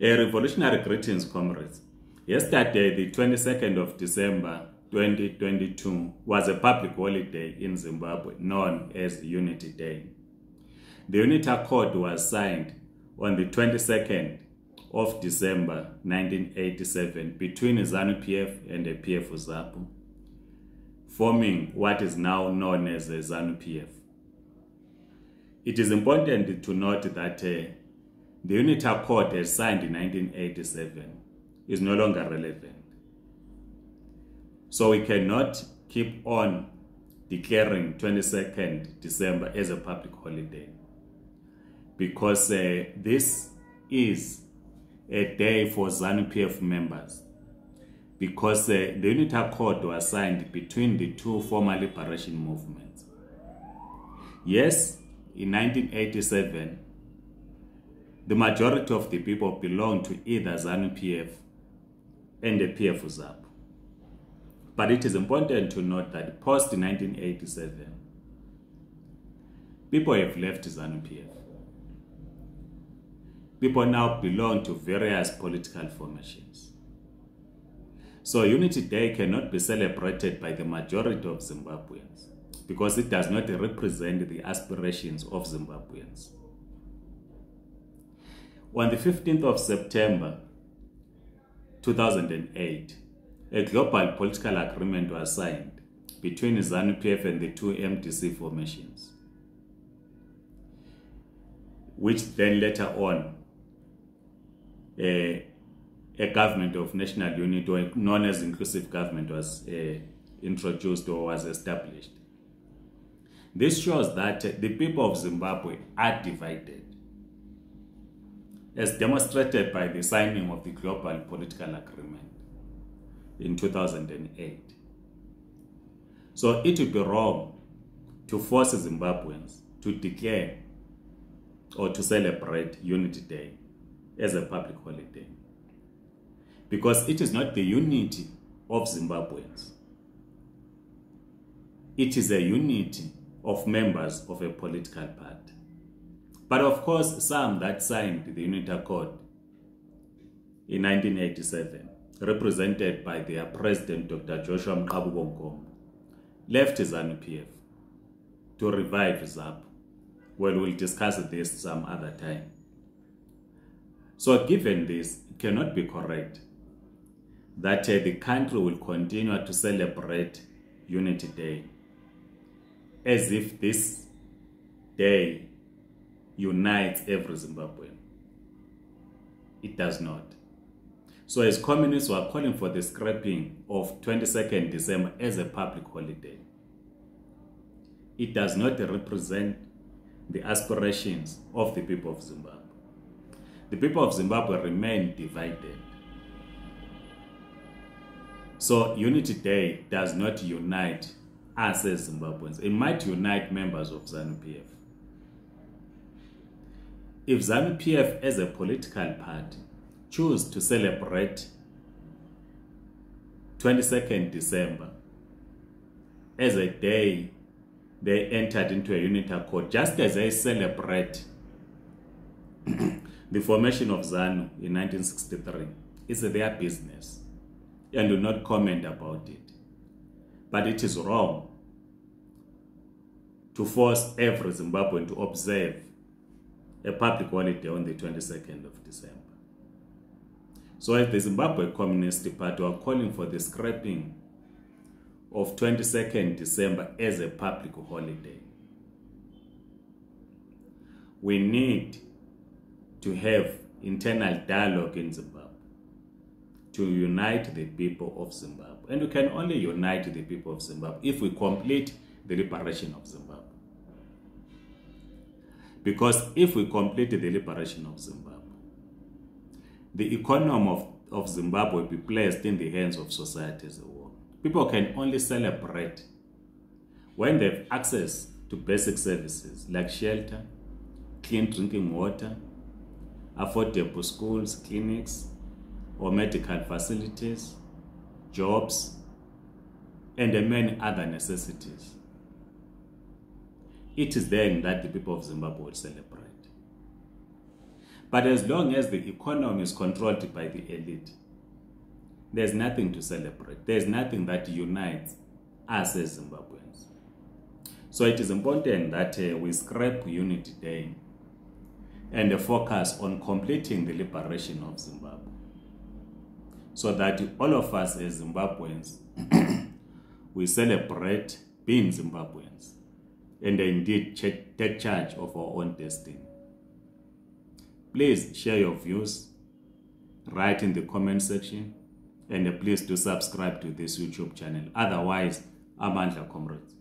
Revolutionary greetings, comrades. Yesterday, the 22nd of December 2022, was a public holiday in Zimbabwe known as Unity Day. The Unity Accord was signed on the 22nd of December 1987 between ZANU-PF and the PF-ZAPU, forming what is now known as the ZANU-PF. It is important to note that the Unity Accord as signed in 1987 is no longer relevant. So we cannot keep on declaring 22nd December as a public holiday, because this is a day for ZANU-PF members, because the Unity Accord was signed between the two former liberation movements. Yes, in 1987, the majority of the people belonged to either ZANU-PF and the PF-ZAPU. But it is important to note that post-1987, people have left ZANU-PF. People now belong to various political formations. So Unity Day cannot be celebrated by the majority of Zimbabweans because it does not represent the aspirations of Zimbabweans. On the 15th of September 2008, a global political agreement was signed between ZANU-PF and the two MDC formations, which then later on a government of national unity, or known as inclusive government, was introduced or was established. This shows that the people of Zimbabwe are divided, as demonstrated by the signing of the global political agreement in 2008. So it would be wrong to force Zimbabweans to declare or to celebrate Unity Day as a public holiday, because it is not the unity of Zimbabweans. It is a unity of members of a political party. But of course, some that signed the Unity Accord in 1987, represented by their president, Dr. Joshua Mqabu, left ZANU-PF to revive ZAPU. Well, we'll discuss this some other time. So given this, it cannot be correct that the country will continue to celebrate Unity Day as if this day unites every Zimbabwean. It does not. So as communists were calling for the scrapping of 22nd December as a public holiday, it does not represent the aspirations of the people of Zimbabwe. The people of Zimbabwe remain divided. So Unity Day does not unite us as Zimbabweans. It might unite members of ZANU-PF. If ZANU-PF as a political party choose to celebrate 22nd December as a day they entered into a Unity Accord, just as they celebrate the formation of ZANU in 1963, it's their business and do not comment about it. But it is wrong to force every Zimbabwean to observe a public holiday on the 22nd of December. So as the Zimbabwe Communist Party are calling for the scrapping of 22nd December as a public holiday, we need to have internal dialogue in Zimbabwe to unite the people of Zimbabwe. And we can only unite the people of Zimbabwe if we complete the liberation of Zimbabwe. Because if we complete the liberation of Zimbabwe, the economy of Zimbabwe will be placed in the hands of society as a whole. People can only celebrate when they have access to basic services like shelter, clean drinking water, affordable schools, clinics, or medical facilities, jobs, and many other necessities. It is then that the people of Zimbabwe will celebrate. But as long as the economy is controlled by the elite, there's nothing to celebrate. There's nothing that unites us as Zimbabweans. So it is important that we scrap Unity Day and focus on completing the liberation of Zimbabwe, so that all of us as Zimbabweans, we celebrate being Zimbabweans and indeed take charge of our own destiny. Please share your views, write in the comment section, and please do subscribe to this YouTube channel. Otherwise, Amandla Comrades.